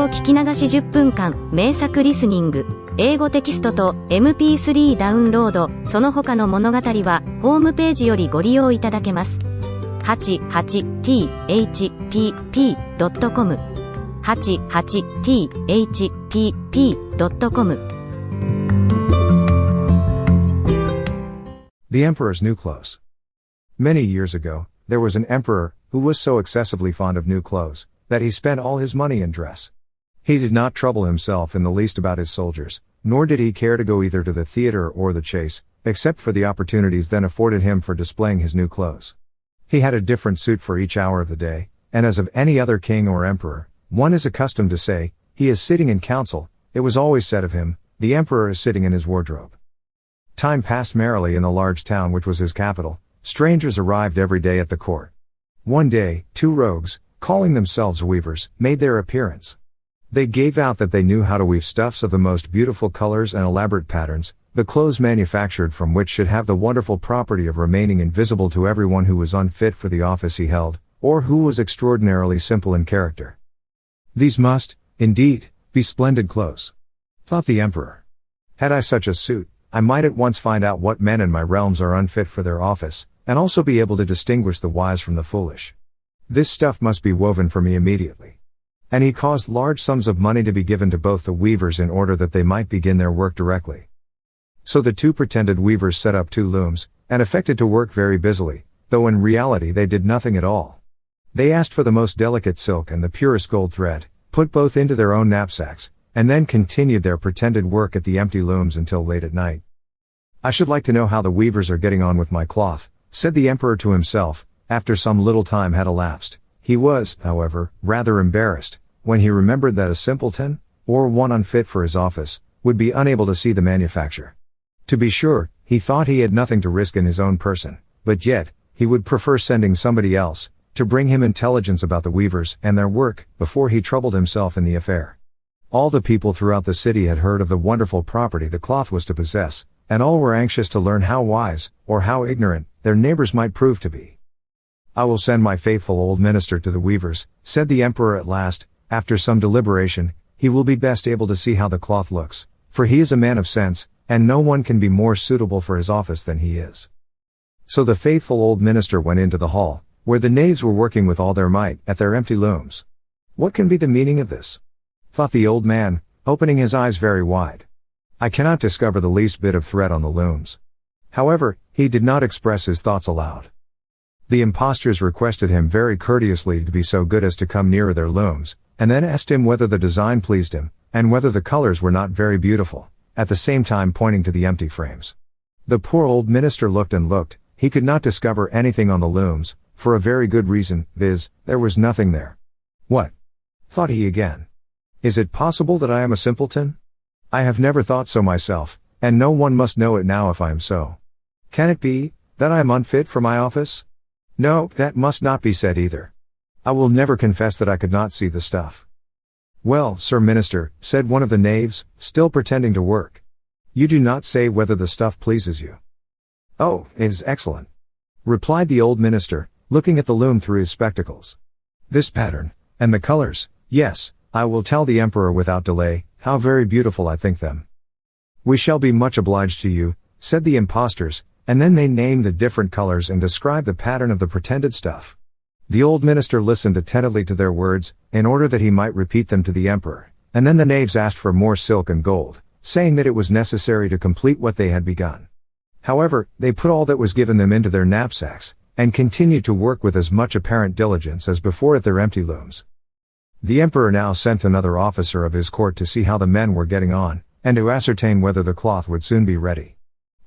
語聞き流し10分間、名作リスニング、英語テキストと MP3 ダウンロード、その他の物語は、ホームページよりご利用いただけます。88thpp.com 88thpp.com The Emperor's New Clothes. Many years ago, there was an emperor who was so excessively fond of new clothes that he spent all his money in dress. He did not trouble himself in the least about his soldiers, nor did he care to go either to the theater or the chase, except for the opportunities then afforded him for displaying his new clothes. He had a different suit for each hour of the day, and as of any other king or emperor, one is accustomed to say, he is sitting in council, it was always said of him, the emperor is sitting in his wardrobe. Time passed merrily in the large town which was his capital. Strangers arrived every day at the court. One day, two rogues, calling themselves weavers, made their appearance. They gave out that they knew how to weave stuffs of the most beautiful colors and elaborate patterns, the clothes manufactured from which should have the wonderful property of remaining invisible to everyone who was unfit for the office he held, or who was extraordinarily simple in character. These must, indeed, be splendid clothes, thought the emperor. Had I such a suit, I might at once find out what men in my realms are unfit for their office, and also be able to distinguish the wise from the foolish. This stuff must be woven for me immediately. And he caused large sums of money to be given to both the weavers in order that they might begin their work directly. So the two pretended weavers set up two looms, and affected to work very busily, though in reality they did nothing at all. They asked for the most delicate silk and the purest gold thread, put both into their own knapsacks, and then continued their pretended work at the empty looms until late at night. I should like to know how the weavers are getting on with my cloth, said the emperor to himself, after some little time had elapsed. He was, however, rather embarrassed, when he remembered that a simpleton, or one unfit for his office, would be unable to see the manufacture. To be sure, he thought he had nothing to risk in his own person, but yet, he would prefer sending somebody else, to bring him intelligence about the weavers and their work, before he troubled himself in the affair. All the people throughout the city had heard of the wonderful property the cloth was to possess, and all were anxious to learn how wise, or how ignorant, their neighbors might prove to be. I will send my faithful old minister to the weavers, said the emperor at last, after some deliberation. He will be best able to see how the cloth looks, for he is a man of sense, and no one can be more suitable for his office than he is. So the faithful old minister went into the hall, where the knaves were working with all their might, at their empty looms. What can be the meaning of this? Thought the old man, opening his eyes very wide. I cannot discover the least bit of thread on the looms. However, he did not express his thoughts aloud. The impostors requested him very courteously to be so good as to come nearer their looms, and then asked him whether the design pleased him, and whether the colors were not very beautiful, at the same time pointing to the empty frames. The poor old minister looked and looked, he could not discover anything on the looms, for a very good reason, viz., there was nothing there. What? Thought he again. Is it possible that I am a simpleton? I have never thought so myself, and no one must know it now if I am so. Can it be, that I am unfit for my office? No, that must not be said either. I will never confess that I could not see the stuff. Well, Sir Minister, said one of the knaves, still pretending to work. You do not say whether the stuff pleases you. Oh, it is excellent, replied the old minister, looking at the loom through his spectacles. This pattern, and the colors, yes, I will tell the emperor without delay, how very beautiful I think them. We shall be much obliged to you, said the impostors, and then they named the different colors and described the pattern of the pretended stuff. The old minister listened attentively to their words, in order that he might repeat them to the emperor, and then the knaves asked for more silk and gold, saying that it was necessary to complete what they had begun. However, they put all that was given them into their knapsacks, and continued to work with as much apparent diligence as before at their empty looms. The emperor now sent another officer of his court to see how the men were getting on, and to ascertain whether the cloth would soon be ready.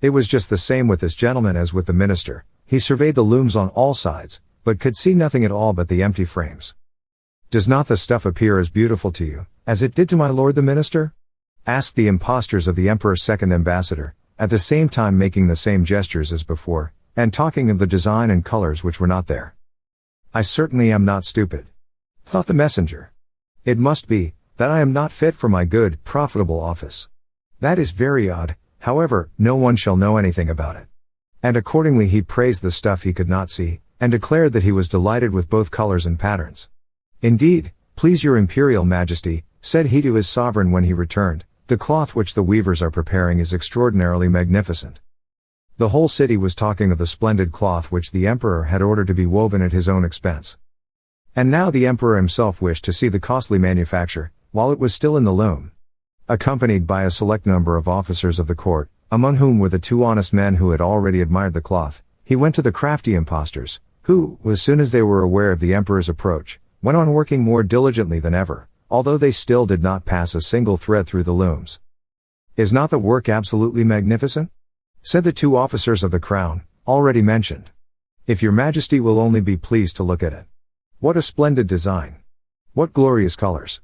It was just the same with this gentleman as with the minister. He surveyed the looms on all sides, but could see nothing at all but the empty frames. Does not the stuff appear as beautiful to you, as it did to my lord the minister? Asked the impostors of the emperor's second ambassador, at the same time making the same gestures as before, and talking of the design and colors which were not there. I certainly am not stupid, thought the messenger. It must be, that I am not fit for my good, profitable office. That is very odd, however, no one shall know anything about it. And accordingly he praised the stuff he could not see, and declared that he was delighted with both colors and patterns. Indeed, please your imperial majesty, said he to his sovereign when he returned, "The cloth which the weavers are preparing is extraordinarily magnificent." The whole city was talking of the splendid cloth which the emperor had ordered to be woven at his own expense. And now the emperor himself wished to see the costly manufacture, while it was still in the loom. Accompanied by a select number of officers of the court, among whom were the two honest men who had already admired the cloth, he went to the crafty impostors, who, as soon as they were aware of the emperor's approach, went on working more diligently than ever, although they still did not pass a single thread through the looms. "Is not the work absolutely magnificent?" said the two officers of the crown, already mentioned. "If your majesty will only be pleased to look at it. What a splendid design! What glorious colors!"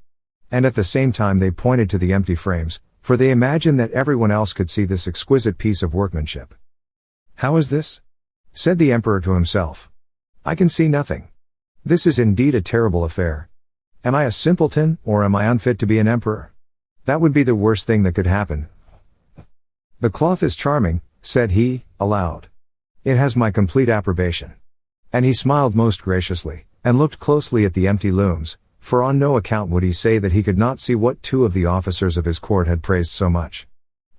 And at the same time they pointed to the empty frames, for they imagined that everyone else could see this exquisite piece of workmanship. "How is this?" said the emperor to himself. "I can see nothing. This is indeed a terrible affair. Am I a simpleton, or am I unfit to be an emperor? That would be the worst thing that could happen. The cloth is charming," said he, aloud. "It has my complete approbation." And he smiled most graciously, and looked closely at the empty looms, for on no account would he say that he could not see what two of the officers of his court had praised so much.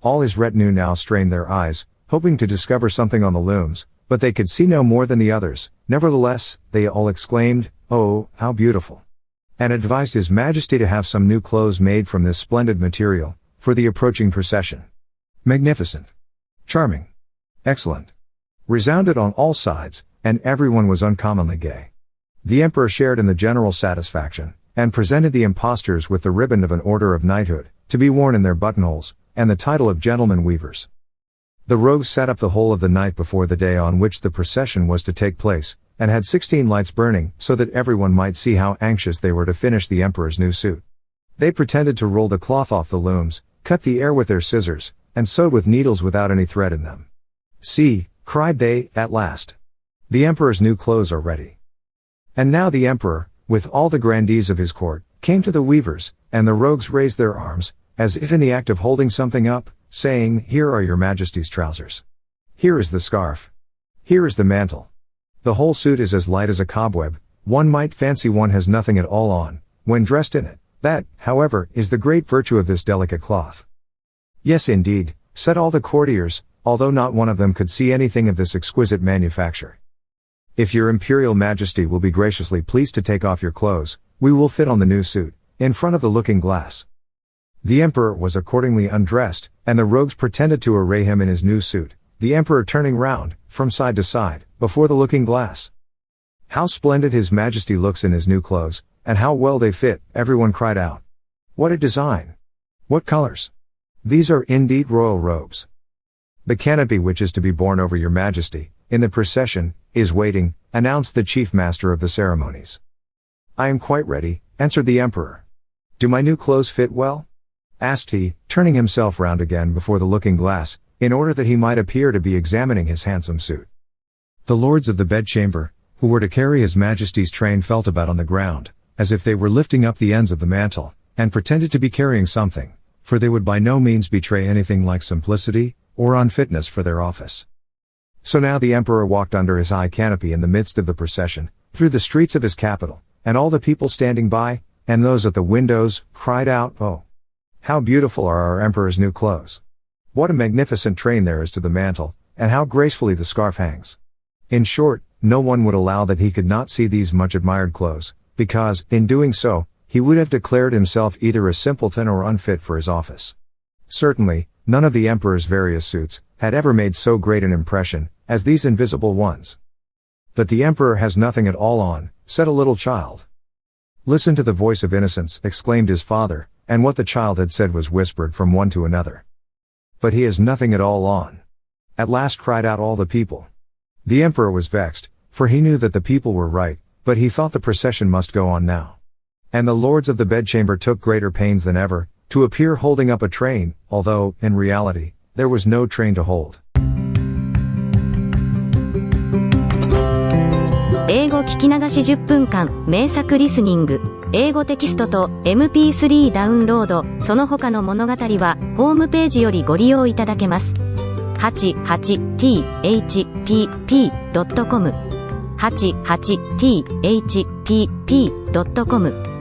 All his retinue now strained their eyes, hoping to discover something on the looms, but they could see no more than the others. Nevertheless, they all exclaimed, "Oh, how beautiful!" and advised his majesty to have some new clothes made from this splendid material, for the approaching procession. Magnificent! Charming! Excellent! Resounded on all sides, and everyone was uncommonly gay. The emperor shared in the general satisfaction, and presented the impostors with the ribbon of an order of knighthood, to be worn in their buttonholes, and the title of gentlemen weavers. The rogues sat up the whole of the night before the day on which the procession was to take place, and had 16 lights burning, so that everyone might see how anxious they were to finish the emperor's new suit. They pretended to roll the cloth off the looms, cut the air with their scissors, and sewed with needles without any thread in them. "See," cried they, at last. "The emperor's new clothes are ready." And now the emperor, with all the grandees of his court, came to the weavers, and the rogues raised their arms, as if in the act of holding something up, saying, "Here are your majesty's trousers. Here is the scarf. Here is the mantle. The whole suit is as light as a cobweb, one might fancy one has nothing at all on, when dressed in it. That, however, is the great virtue of this delicate cloth." "Yes indeed," said all the courtiers, although not one of them could see anything of this exquisite manufacture. "If your imperial majesty will be graciously pleased to take off your clothes, we will fit on the new suit, in front of the looking glass." The emperor was accordingly undressed, and the rogues pretended to array him in his new suit, the emperor turning round, from side to side, before the looking glass. "How splendid his majesty looks in his new clothes, and how well they fit," everyone cried out. "What a design! What colors! These are indeed royal robes." "The canopy which is to be borne over your majesty, in the procession, is waiting," announced the chief master of the ceremonies. "I am quite ready," answered the emperor. "Do my new clothes fit well?" asked he, turning himself round again before the looking glass, in order that he might appear to be examining his handsome suit. The lords of the bedchamber, who were to carry his majesty's train, felt about on the ground, as if they were lifting up the ends of the mantle, and pretended to be carrying something, for they would by no means betray anything like simplicity, or unfitness for their office. So now the emperor walked under his high canopy in the midst of the procession, through the streets of his capital, and all the people standing by, and those at the windows, cried out, "Oh! How beautiful are our emperor's new clothes! What a magnificent train there is to the mantle, and how gracefully the scarf hangs!" In short, no one would allow that he could not see these much admired clothes, because, in doing so, he would have declared himself either a simpleton or unfit for his office. Certainly, none of the emperor's various suits had ever made so great an impression as these invisible ones. "But the emperor has nothing at all on," said a little child. "Listen to the voice of innocence," exclaimed his father, and what the child had said was whispered from one to another. "But he has nothing at all on," at last cried out all the people. The emperor was vexed, for he knew that the people were right, but he thought the procession must go on now. And the lords of the bedchamber took greater pains than ever, to appear holding up a train, although, in reality, there was no train to hold. 英語聞き流し10分間、名作リスニング。英語テキストと MP3 ダウンロード、その他の物語は、ホームページよりご利用いただけます。88thpp.com 88thpp.com